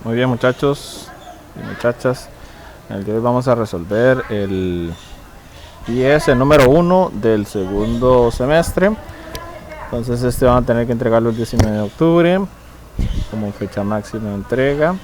Muy bien, muchachos y muchachas, en el día de hoy vamos a resolver el IES número 1 del segundo semestre. Entonces este van a tener que entregarlo el 19 de octubre como fecha máxima de entrega.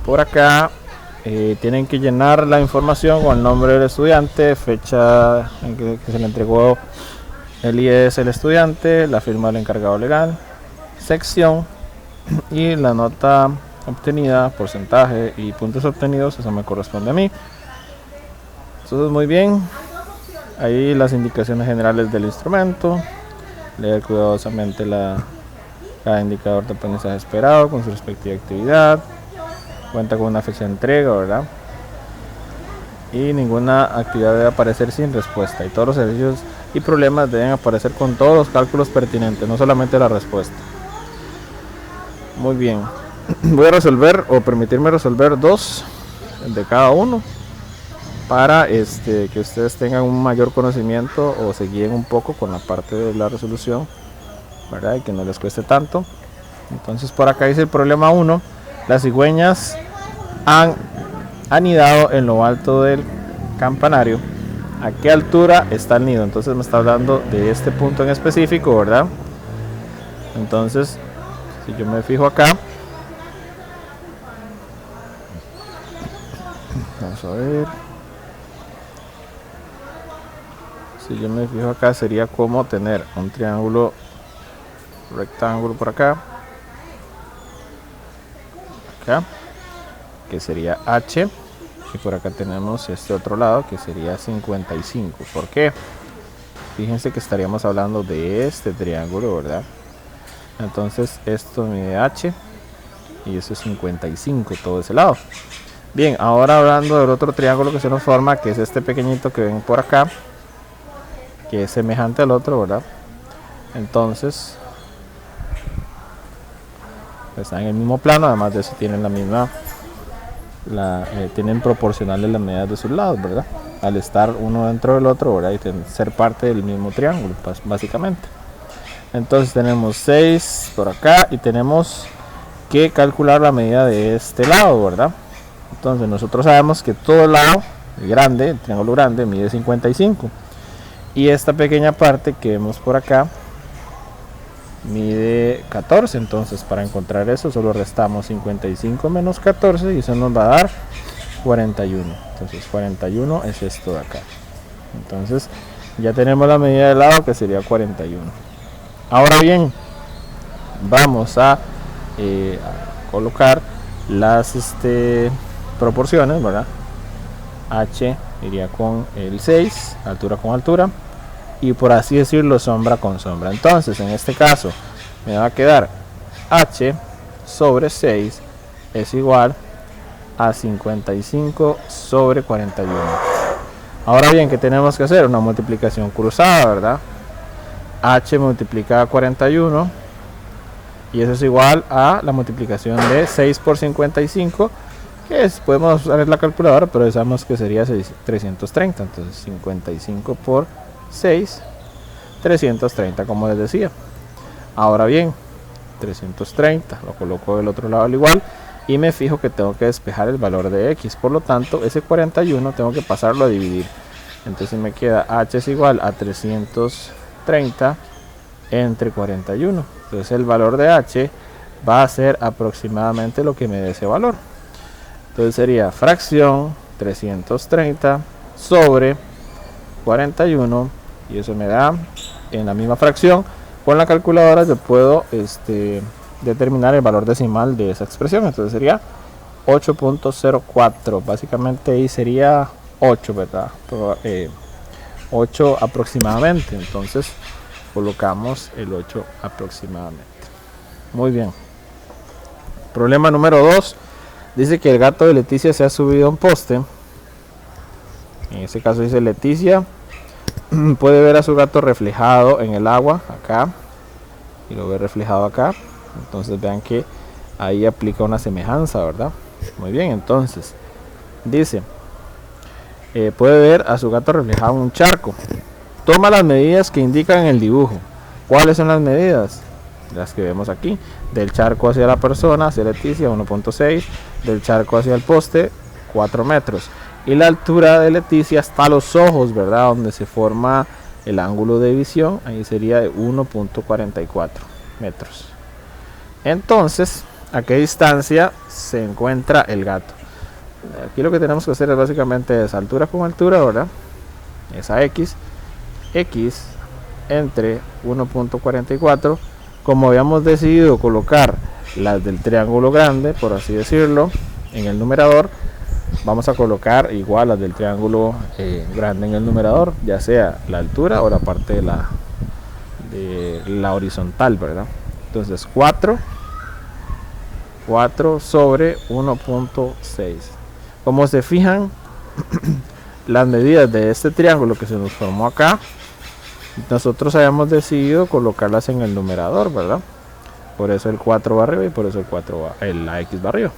Por acá tienen que llenar la información con el nombre del estudiante, fecha en que se le entregó el IES al estudiante, la firma del encargado legal, sección y la nota obtenida, porcentaje y puntos obtenidos. Eso me corresponde a mí. Entonces, muy bien, ahí las indicaciones generales del instrumento, leer cuidadosamente cada indicador de aprendizaje esperado con su respectiva actividad, cuenta con una fecha de entrega, ¿verdad? Y ninguna actividad debe aparecer sin respuesta, y todos los servicios y problemas deben aparecer con todos los cálculos pertinentes, no solamente la respuesta. Muy bien, voy a resolver o permitirme resolver dos de cada uno para que ustedes tengan un mayor conocimiento o se guíen un poco con la parte de la resolución, ¿verdad? Y que no les cueste tanto. Entonces por acá dice el problema 1: las cigüeñas han anidado en lo alto del campanario. ¿A qué altura está el nido? Entonces me está hablando de este punto en específico, ¿verdad? Entonces, si yo me fijo acá, vamos a ver, si yo me fijo acá, sería como tener un triángulo rectángulo por acá, que sería H, y por acá tenemos este otro lado que sería 55. ¿Por qué? Fíjense que estaríamos hablando de este triángulo, ¿verdad? Entonces esto mide H y eso es 55, todo ese lado. Bien, ahora hablando del otro triángulo que se nos forma, que es este pequeñito que ven por acá, que es semejante al otro, ¿verdad? Entonces están en el mismo plano, además de eso tienen la misma, tienen proporcionales las medidas de sus lados, ¿verdad? Al estar uno dentro del otro, ¿verdad? Y ser parte del mismo triángulo, básicamente. Entonces tenemos 6 por acá y tenemos que calcular la medida de este lado, ¿verdad? Entonces nosotros sabemos que todo el lado grande, el triángulo grande, mide 55, y esta pequeña parte que vemos por acá mide 14. Entonces para encontrar eso solo restamos 55 menos 14 y eso nos va a dar 41. Entonces 41 es esto de acá. Entonces ya tenemos la medida del lado, que sería 41. Ahora bien, vamos a colocar las proporciones, ¿verdad? H iría con el 6, altura con altura, y por así decirlo sombra con sombra. Entonces en este caso me va a quedar H sobre 6 es igual a 55 sobre 41. Ahora bien, ¿qué tenemos que hacer? Una multiplicación cruzada, ¿verdad? H multiplicada a 41 y eso es igual a la multiplicación de 6 por 55, que es, podemos usar la calculadora, pero sabemos que sería 330. Entonces 55 por 6, 330, como les decía. Ahora bien, 330 lo coloco del otro lado al igual y me fijo que tengo que despejar el valor de X, por lo tanto ese 41 tengo que pasarlo a dividir. Entonces me queda H es igual a 330 entre 41. Entonces el valor de H va a ser aproximadamente lo que me dé ese valor. Entonces sería fracción 330 sobre 41, y eso me da, en la misma fracción, con la calculadora yo puedo determinar el valor decimal de esa expresión. Entonces sería 8.04, básicamente ahí sería 8, ¿verdad? 8 aproximadamente. Entonces colocamos el 8 aproximadamente. Muy bien. Problema número 2. Dice que el gato de Leticia se ha subido a un poste. En este caso dice Leticia puede ver a su gato reflejado en el agua acá y lo ve reflejado acá. Entonces vean que ahí aplica una semejanza, ¿verdad? Muy bien, entonces dice puede ver a su gato reflejado en un charco. Toma las medidas que indican en el dibujo. ¿Cuáles son las medidas? las que vemos aquí. Del charco hacia la persona, hacia Leticia, 1.6. Del charco hacia el poste, 4 metros. Y la altura de Leticia hasta los ojos, ¿verdad? Donde se forma el ángulo de visión, ahí sería de 1.44 metros. Entonces, ¿a qué distancia se encuentra el gato? Aquí lo que tenemos que hacer es básicamente es altura con altura, ¿verdad? Esa X entre 1.44. Como habíamos decidido colocar las del triángulo grande, por así decirlo, en el numerador, vamos a colocar igual las del triángulo grande en el numerador, ya sea la altura o la parte de la horizontal, ¿verdad? Entonces 4 sobre 1.6. Como se fijan, las medidas de este triángulo que se nos formó acá, nosotros habíamos decidido colocarlas en el numerador, ¿verdad? Por eso el 4 va arriba y por eso la X va arriba.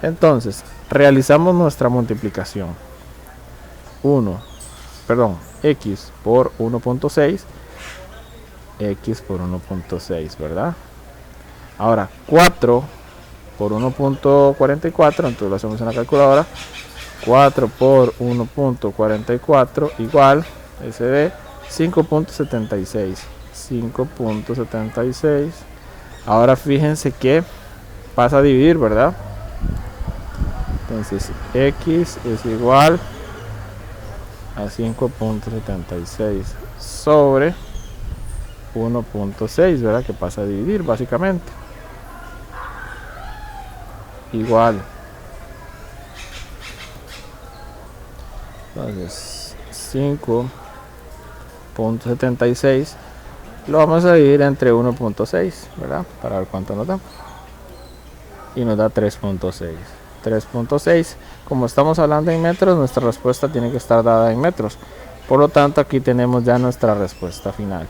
Entonces, realizamos nuestra multiplicación. X por 1.6, X por 1.6, ¿verdad? Ahora, 4 por 1.44, entonces lo hacemos en la calculadora. 4 por 1.44 igual SD 5.76. 5.76. Ahora fíjense que pasa a dividir, ¿verdad? Entonces X es igual a 5.76 sobre 1.6, ¿verdad? Que pasa a dividir básicamente. Igual. Entonces 5.76 lo vamos a dividir entre 1.6, ¿verdad? Para ver cuánto nos da. Y nos da 3.6. 3.6. Como estamos hablando en metros, nuestra respuesta tiene que estar dada en metros. Por lo tanto, aquí tenemos ya nuestra respuesta final.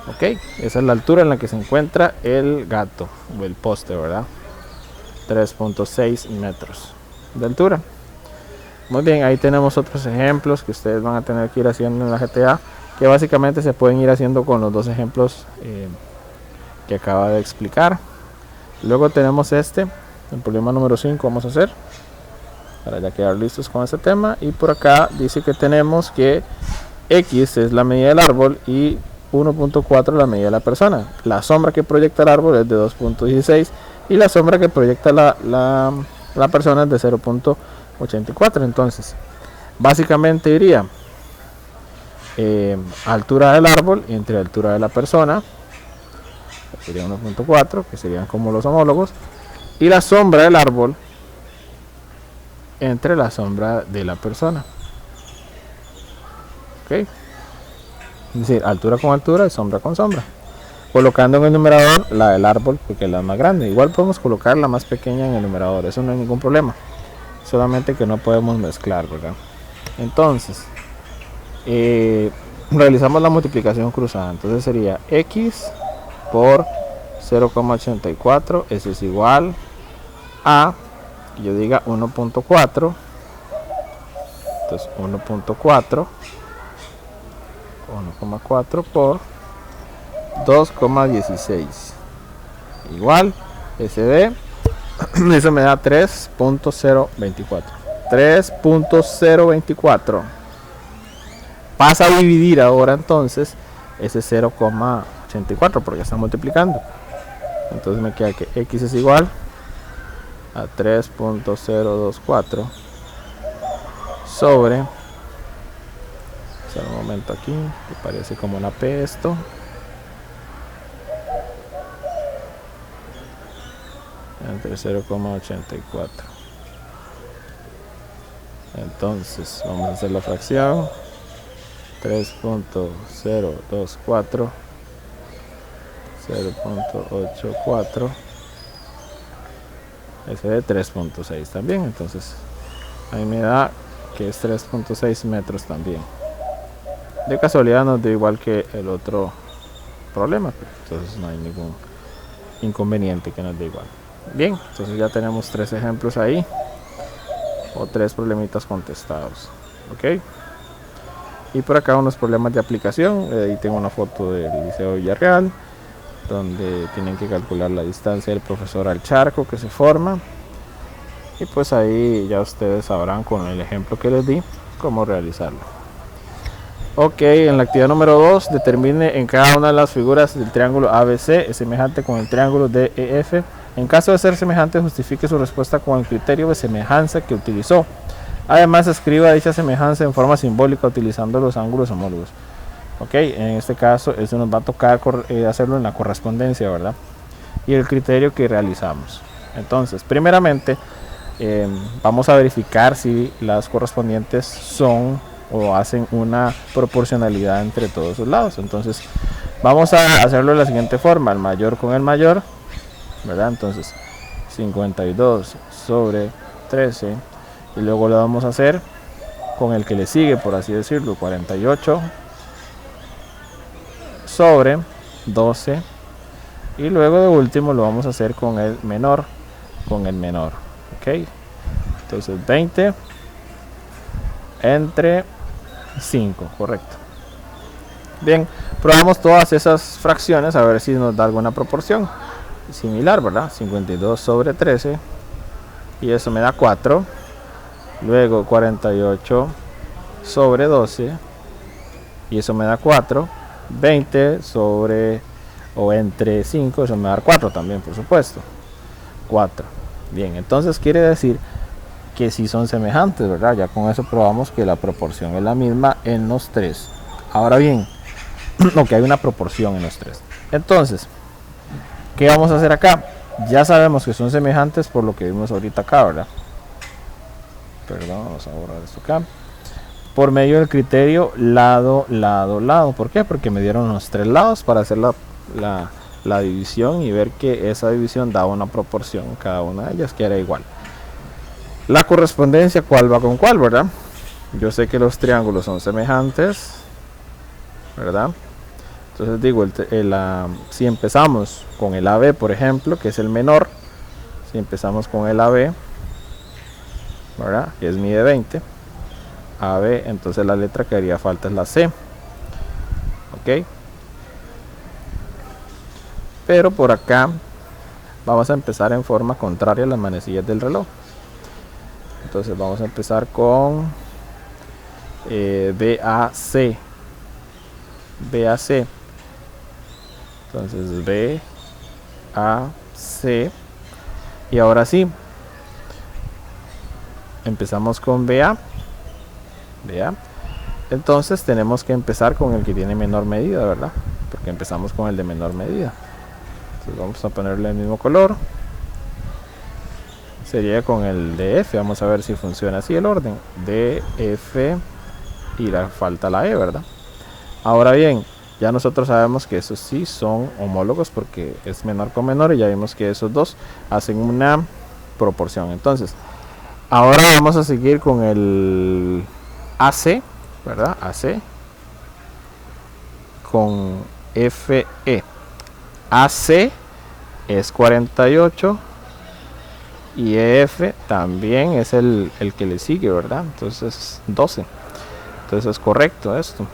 Ok, esa es la altura en la que se encuentra el gato o el poste, ¿verdad? 3.6 metros de altura. Muy bien, ahí tenemos otros ejemplos que ustedes van a tener que ir haciendo en la GTA, que básicamente se pueden ir haciendo con los dos ejemplos que acaba de explicar. Luego tenemos el problema número 5 vamos a hacer para ya quedar listos con este tema. Y por acá dice que tenemos que X es la medida del árbol y 1.4 la medida de la persona. La sombra que proyecta el árbol es de 2.16 y la sombra que proyecta la persona es de 0.84. Entonces básicamente iría altura del árbol entre altura de la persona, sería 1.4, que serían como los homólogos, y la sombra del árbol entre la sombra de la persona. Ok, es decir, altura con altura y sombra con sombra. Colocando en el numerador la del árbol porque es la más grande. Igual podemos colocar la más pequeña en el numerador, eso no hay ningún problema, solamente que no podemos mezclar, ¿verdad? Entonces realizamos la multiplicación cruzada. Entonces sería X por 0,84, eso es igual a, que yo diga 1.4. Entonces 1.4 por 2,16 igual SD. Eso me da 3.024. 3.024 pasa a dividir ahora entonces ese 0,84 porque está multiplicando. Entonces me queda que X es igual a 3.024 sobre, un momento aquí, que parece como una P esto, entre 0,84. Entonces vamos a hacer la fracción. 3.024 0.84 ese de 3.6 también, entonces ahí me da que es 3.6 metros también. De casualidad nos dio igual que el otro problema, entonces no hay ningún inconveniente que nos dé igual. Bien, entonces ya tenemos 3 ejemplos ahí, o 3 problemitas contestados. Ok, y por acá unos problemas de aplicación. Ahí tengo una foto del Liceo Villarreal donde tienen que calcular la distancia del profesor al charco que se forma, y pues ahí ya ustedes sabrán con el ejemplo que les di cómo realizarlo. Ok, en la actividad número 2, determine en cada una de las figuras del triángulo ABC es semejante con el triángulo DEF. En caso de ser semejante, justifique su respuesta con el criterio de semejanza que utilizó. Además, escriba dicha semejanza en forma simbólica utilizando los ángulos homólogos. Ok, en este caso eso nos va a tocar hacerlo en la correspondencia, ¿verdad? Y el criterio que realizamos. Entonces, primeramente, vamos a verificar si las correspondientes son o hacen una proporcionalidad entre todos sus lados. Entonces, vamos a hacerlo de la siguiente forma: el mayor con el mayor, ¿verdad? Entonces, 52 sobre 13, y luego lo vamos a hacer con el que le sigue, por así decirlo, 48 sobre 12, y luego de último lo vamos a hacer con el menor, ok. Entonces 20 entre 5, correcto. Bien, probamos todas esas fracciones a ver si nos da alguna proporción similar, ¿verdad? 52 sobre 13, y eso me da 4. Luego 48 sobre 12, y eso me da 4. 20 sobre o entre 5, eso me da 4 también, por supuesto. 4. Bien, entonces quiere decir que si son semejantes, ¿verdad? Ya con eso probamos que la proporción es la misma en los tres. Ahora bien, que hay una proporción en los tres. Entonces, ¿qué vamos a hacer acá? Ya sabemos que son semejantes por lo que vimos ahorita acá, ¿verdad? Perdón, vamos a borrar esto acá. Por medio del criterio lado, lado, lado. ¿Por qué? Porque me dieron los tres lados para hacer la división y ver que esa división daba una proporción en cada una de ellas que era igual. La correspondencia, ¿cuál va con cuál, verdad? Yo sé que los triángulos son semejantes, ¿verdad? Entonces digo, si empezamos con el AB, por ejemplo, que es el menor, si empezamos con el AB, ¿verdad? Que es mide 20, AB, entonces la letra que haría falta es la C, ok. Pero por acá vamos a empezar en forma contraria a las manecillas del reloj. Entonces vamos a empezar con BAC. Entonces BAC. Y ahora sí, empezamos con BA. Entonces tenemos que empezar con el que tiene menor medida, ¿verdad? Porque empezamos con el de menor medida. Entonces vamos a ponerle el mismo color. Sería con el DF. Vamos a ver si funciona así el orden. DF y le falta la E, ¿verdad? Ahora bien, ya nosotros sabemos que esos sí son homólogos porque es menor con menor, y ya vimos que esos dos hacen una proporción. Entonces, ahora vamos a seguir con el AC, ¿verdad? AC con FE. AC es 48 y EF también es el que le sigue, ¿verdad? Entonces 12. Entonces es correcto esto.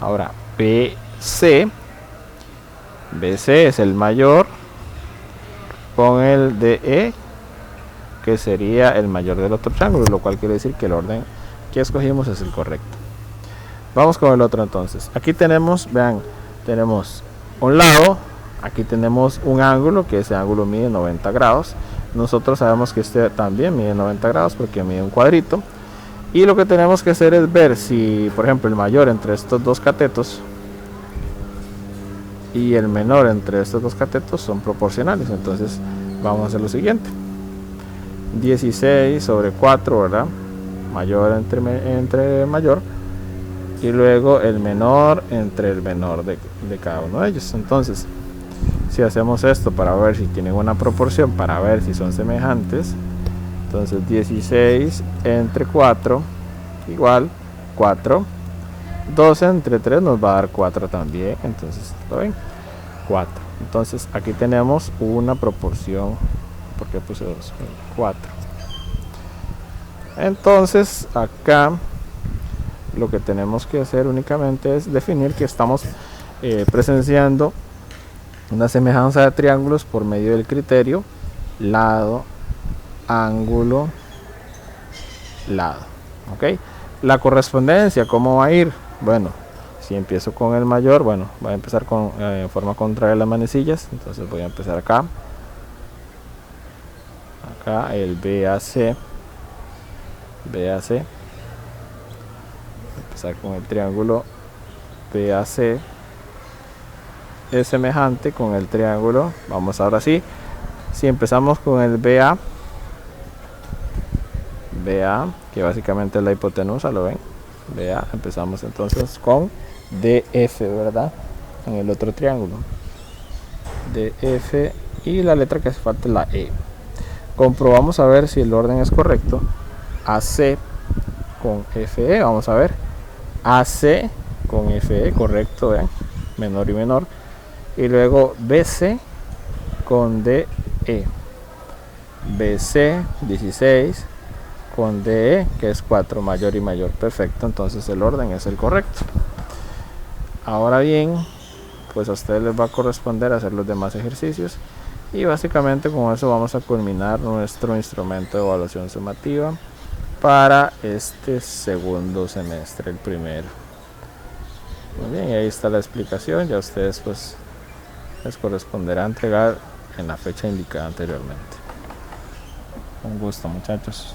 Ahora BC es el mayor con el DE, que sería el mayor del otro triángulo, lo cual quiere decir que el orden que escogimos es el correcto. Vamos con el otro entonces. Aquí tenemos, vean, tenemos un lado, aquí tenemos un ángulo, que ese ángulo mide 90 grados. Nosotros sabemos que este también mide 90 grados porque mide un cuadrito. Y lo que tenemos que hacer es ver si, por ejemplo, el mayor entre estos dos catetos y el menor entre estos dos catetos son proporcionales. Entonces vamos a hacer lo siguiente: 16 sobre 4, ¿verdad? Mayor entre mayor, y luego el menor entre el menor de cada uno de ellos. Entonces, si hacemos esto para ver si tienen una proporción, para ver si son semejantes, entonces 16 entre 4 igual 4. 12 entre 3 nos va a dar 4 también. Entonces, ¿lo ven? 4. Entonces aquí tenemos una proporción. ¿Por qué puse 2? 4. Entonces acá lo que tenemos que hacer únicamente es definir que estamos presenciando una semejanza de triángulos por medio del criterio lado, ángulo, lado. ¿Ok? La correspondencia, ¿cómo va a ir? Bueno, si empiezo con el mayor, bueno, voy a empezar con en forma contraria a las manecillas. Entonces voy a empezar acá. Acá el BAC. BAC. Empezar con el triángulo BAC. Es semejante con el triángulo. Vamos ahora sí. Si empezamos con el BA. BA, que básicamente es la hipotenusa, ¿lo ven? BA, empezamos entonces con DF, ¿verdad? En el otro triángulo. DF y la letra que hace falta es la E. Comprobamos a ver si el orden es correcto. AC con FE, vamos a ver. AC con FE, correcto, vean. Menor y menor. Y luego BC con DE. BC 16 con DE, que es 4, mayor y mayor. Perfecto, entonces el orden es el correcto. Ahora bien, pues a ustedes les va a corresponder hacer los demás ejercicios. Y básicamente con eso vamos a culminar nuestro instrumento de evaluación sumativa para este segundo semestre, el primero. Muy bien, y ahí está la explicación. Ya ustedes pues les corresponderá entregar en la fecha indicada anteriormente. Un gusto, muchachos.